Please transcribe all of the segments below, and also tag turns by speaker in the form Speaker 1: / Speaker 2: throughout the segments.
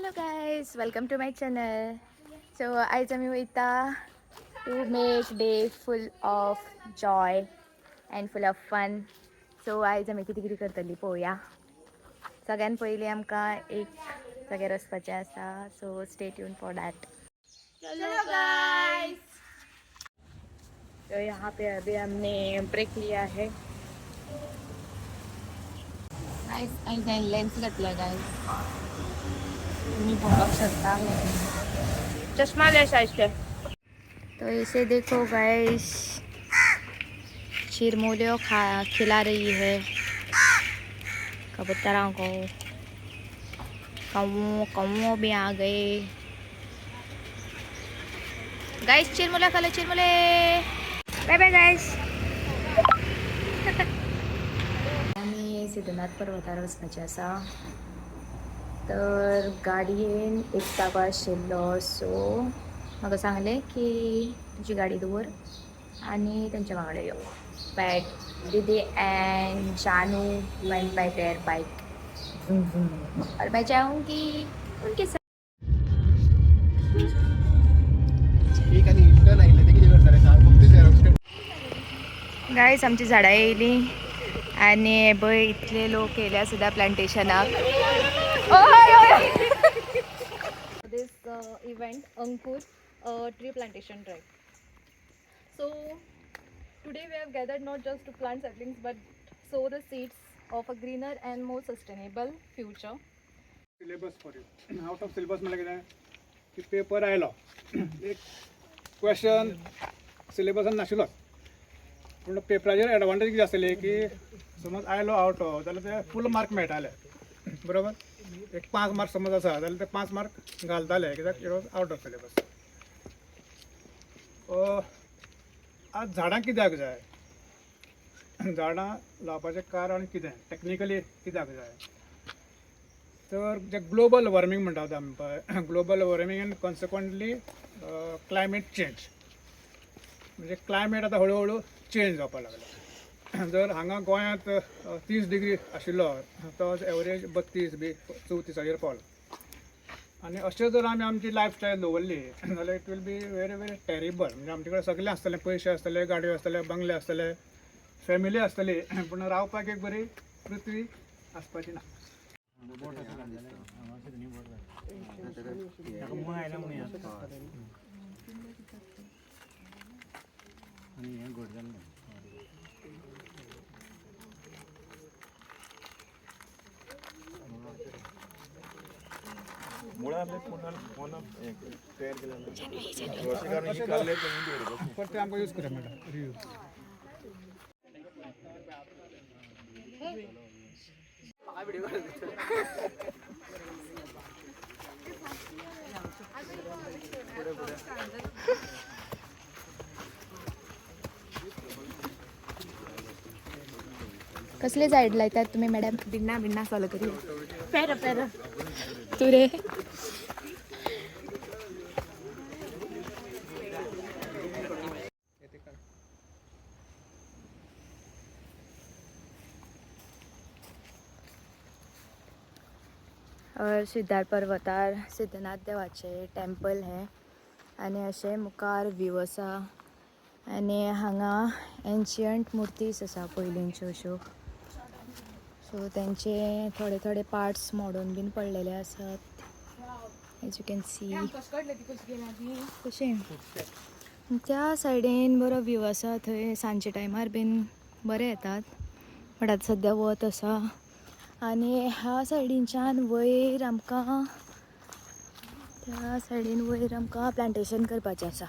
Speaker 1: Hello guys, welcome to my channel. So आज आम्ही वयता to make day full of joy and full of fun. So आज आम्ही किती करतली पळोवया. सगळ्यान पयली आमकां एक जाग्यार वचपाचें आसा. So stay tuned for that. Hello guys. तो यहाँ पे अभी हमने ब्रेक लिया है. Guys, लेंस घातला guys. तुम्ही बघू शकता चश्मा ले शायद. तो इसे देखो गाइस, चिरमुलियों खिला रही है कबूतरों को. कौओं भी आ गए गाइस. चिरमुले खाले चिरमुले. Bye bye guys. आम्ही सिद्धनाथ पर्वतार वचपाचें आसा. तर गाडयेन एक जागो आशिल्लो. सो म्हाका सांगलें की तुजी गाडी दवर आनी तेंच्या वांगडा यो. बट दीदी एंड जानू वेंट बाय देयर बाइक और मैं जाऊंगी उनके साथ. गाइस आमची झाडां येयली आनी पळय इतले लोक येयल्या सुद्दां प्लांटेशनाक.
Speaker 2: This event Ankur tree plantation drive. So today we have gathered not just to plant saplings but sow the seeds of a greener and more sustainable future.
Speaker 3: Syllabus for you. Out of syllabus म्हणल्यार कितें की paper आयलो एक question सिलेबसान नाशिल्लो पूण पेपराचेर advantage कितें आसतली की समज आयलो आवट जाल्यार ते फूल मार्क मेळटाले. बरोबर. एक 5 मार्क समज आसा जाल्यार ते 5 मार्क घालताले कित्याक it was out of syllabus. आज झाडां कित्याक जाय, झाडां लावपाचें कारण कितें, टेक्निकली कित्याक जाय तर जे ग्लोबल वॉर्मिंग म्हणटात आमी पळय, global warming and consequently climate change. म्हणजे क्लायमेट आतां हळू हळू चेंज जावपाक लागला. जर हांगा गोंयांत 30 डिग्री आशिल्लो तो एवरेज 32-34 पावलो. आनी अशें जर आमी आमची लायफस्टायल दवरली जाल्यार it will be very very terrible. म्हणजे आमचे कडेन सगळें आसतलें, पयशे आसतले, गाडयो आसतले, बंगले आसतले, फॅमिली आसतली, पूण रावपाक एक बरी पृथ्वी आसपाची ना. परत ते आमकां यूज करूया मॅडम रिव्यू.
Speaker 1: कसले झाड लायतात तुम्ही मॅडम?
Speaker 2: बिन्ना चालू करूया. पेर
Speaker 1: तू रे. और सिद्धार्थ पर्वतार सिद्धनाथ देवाचे टेम्पल है आनी अशें मुखार व्यू आसा आनी हांगा एन्शियंट मुर्तीज आसा पयलींच्यो अश्यो. सो तेंचे थोडे थोडे पार्ट्स मोडून बीन पडलेले आसात एज यू कॅन सी. कशें त्या सायडीन बरो व्यू आसा, थंय सांजचे टायमार बीन बरें येतात. बट आतां सद्या वत आसा आनी ह्या सायडींच्यान वयर आमकां त्या सायडीन वयर आमकां प्लांटेशन करपाचें आसा.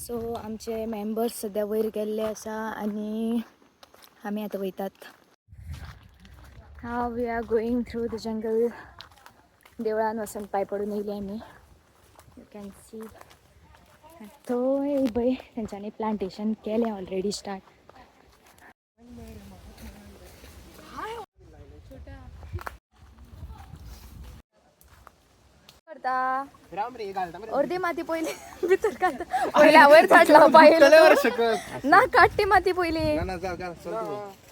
Speaker 1: सो आमचे मेंबर्स सद्या वयर गेल्ले आसा आनी आमी आतां वयतात. How we are going through the jungle. देवळान वचून पांय पडून येयली आमी. यू कॅन सी थंय पळय तेंच्यांनी प्लांटेशन केलें ऑलरेडी स्टार्ट. अर्धी माती पयली भितर घालता. पयल्या वयर झाड लावपा येयलो ना, काडटी माती पयली.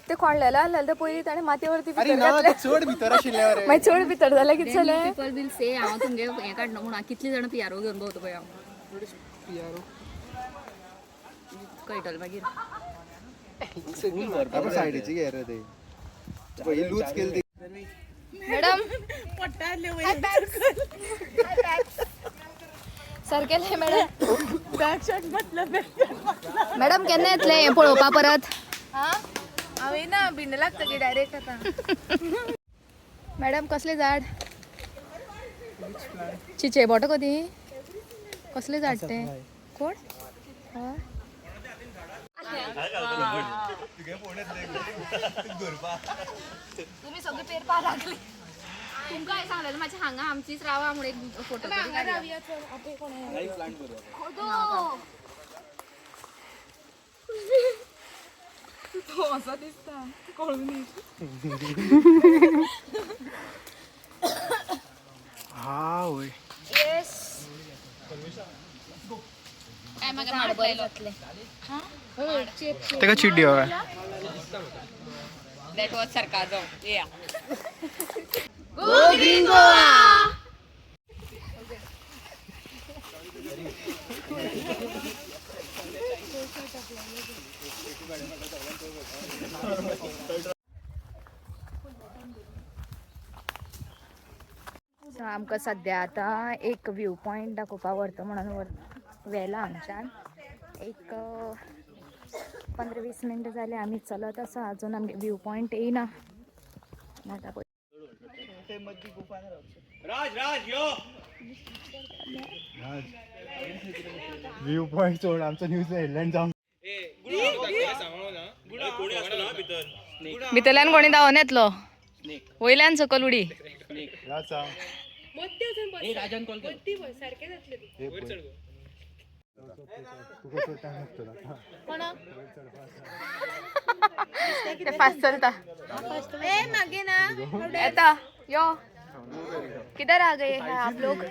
Speaker 1: ते खोणलेला आलेलं तर पयलीं ताणें मातयेवरती
Speaker 4: अरे ना ते चड भितर आशिल्ले रे
Speaker 1: मागीर चड भितर जाल्यार कितें जालें
Speaker 2: पीपल विल से हांव तुमगे हें काडना म्हणून कितली जाणां पियारो घेवन भोंवता पळय हांव कळटलें मागीर
Speaker 4: आपण सायडीची घे रे ते पयली लूज केली
Speaker 1: मॅडम सारकें मॅडम मॅडम केन्ना येतलें हें पळोवपा परत
Speaker 5: हांवें ना भिंड लागता की डायरेक्ट आतां
Speaker 1: मॅडम कसलें झाड चिचे बोटो कधी कसलें झाड तें कोण हय
Speaker 2: तुम्ही सगळे पेरपा लागले तुमकां हांवें सांगलें म्हाज्या हांगा आमचीच रावा म्हणून एक फोटो
Speaker 5: असो दिसता कळून
Speaker 4: हा होय तेका चिड्डी हय
Speaker 2: दॅट वॉज सरकाजम या
Speaker 1: सो आमकां सद्या आतां एक व्यू पॉयंट दाखोवपा व्हरता म्हणून व्हेला आमच्यान एक 15-20 मिनटां जाली आमी चलत आसा अजून आमगे व्यू पॉयंट येयना आतां
Speaker 4: व्यू पॉइंट सोड आमचा न्यूज हेडलाईन जाऊन
Speaker 1: भितरल्यान कोणी धांवन येतलो वयल्यान सकल उडी फास्ट चलता येता यो किधर आ गए हैं आप लोग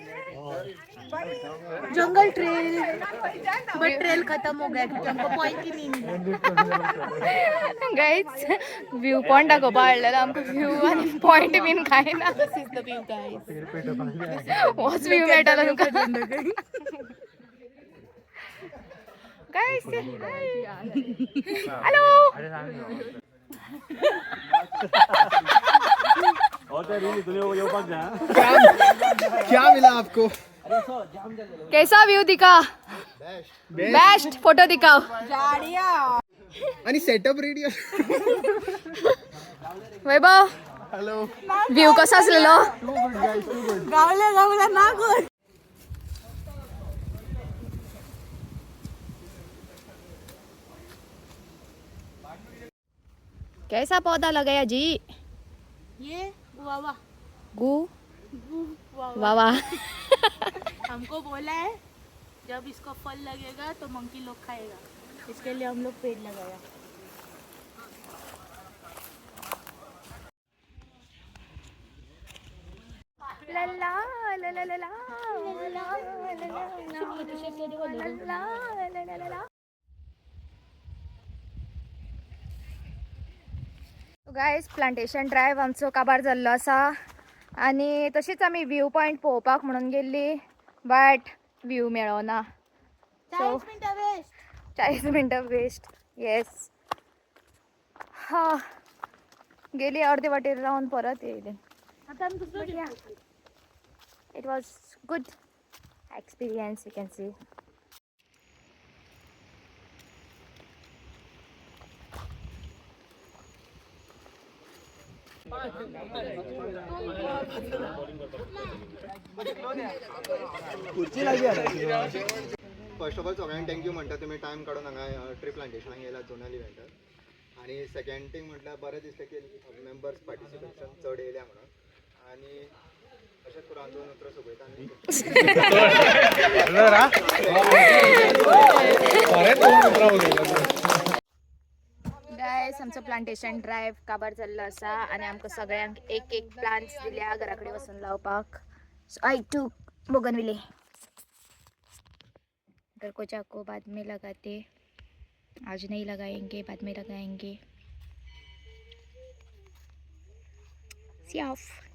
Speaker 5: जंगल ट्रेल बट ट्रेल खत्म हो गया क्योंकि हमको पॉइंट ही नहीं मिला
Speaker 1: गाइस व्यू पॉइंट दाखोवपा हाडलेलो आमकां व्यू आनी पॉइंट बीन कांय ना
Speaker 5: दिस इज द व्यू गाइस
Speaker 1: होच व्यू मेळटालो तुमकां गाइस हॅलो
Speaker 4: क्या मिला आपको
Speaker 1: कैसा व्यू दिखा बेस्ट फोटो दिखाओ
Speaker 4: आणि सेटअप रेडी
Speaker 1: वैभव
Speaker 4: हॅलो
Speaker 1: व्यू कसा असलेलो
Speaker 5: गावला ना गो
Speaker 1: कैसा पौधा लगाया जी
Speaker 5: ये गुआवा
Speaker 1: गु
Speaker 5: गुआवा
Speaker 1: वावा
Speaker 5: हमको बोला है जब इसको फल लगेगा तो मंकी लोग खाएगा इसके लिए हम लोग पेड़ लगाया
Speaker 1: ला ला ला ला ला ला ला ला गायज प्लांटेशन ड्रायव्ह आमचो काबार जाल्लो आसा आनी तशीच आमी व्यू पॉयंट पळोवपाक म्हणून गेल्ली बट व्यू मेळोना सो 40 मिनटां वेस्ट येस हा गेली अर्दे वाटेर रावन परत येयले it was good experience you can see
Speaker 4: first of all सगळ्यांक थँक्यू म्हणटा तुमी टायम काडून हांगा ट्री प्लांटेशनाक येयला झोनल इव्हेंटाक आनी सेकंड थिंग म्हटल्यार बरें दिसलें की मेंबर्स पार्टिसिपेशन चड येयल्या म्हणून आनी अशेंच करून आमचो उतरो सोंपयता
Speaker 1: गायस आमचो प्लांटेशन ड्रायव्ह काबार जाल्लो आसा आनी आमकां सगळ्यांक एक एक प्लांट्स दिल्या घरा कडेन वचून लावपाक आय टू बोगनविले घर को चाको बाद में लगाते आज नहीं लगाएंगे बाद में लगाएंगे सी ऑफ.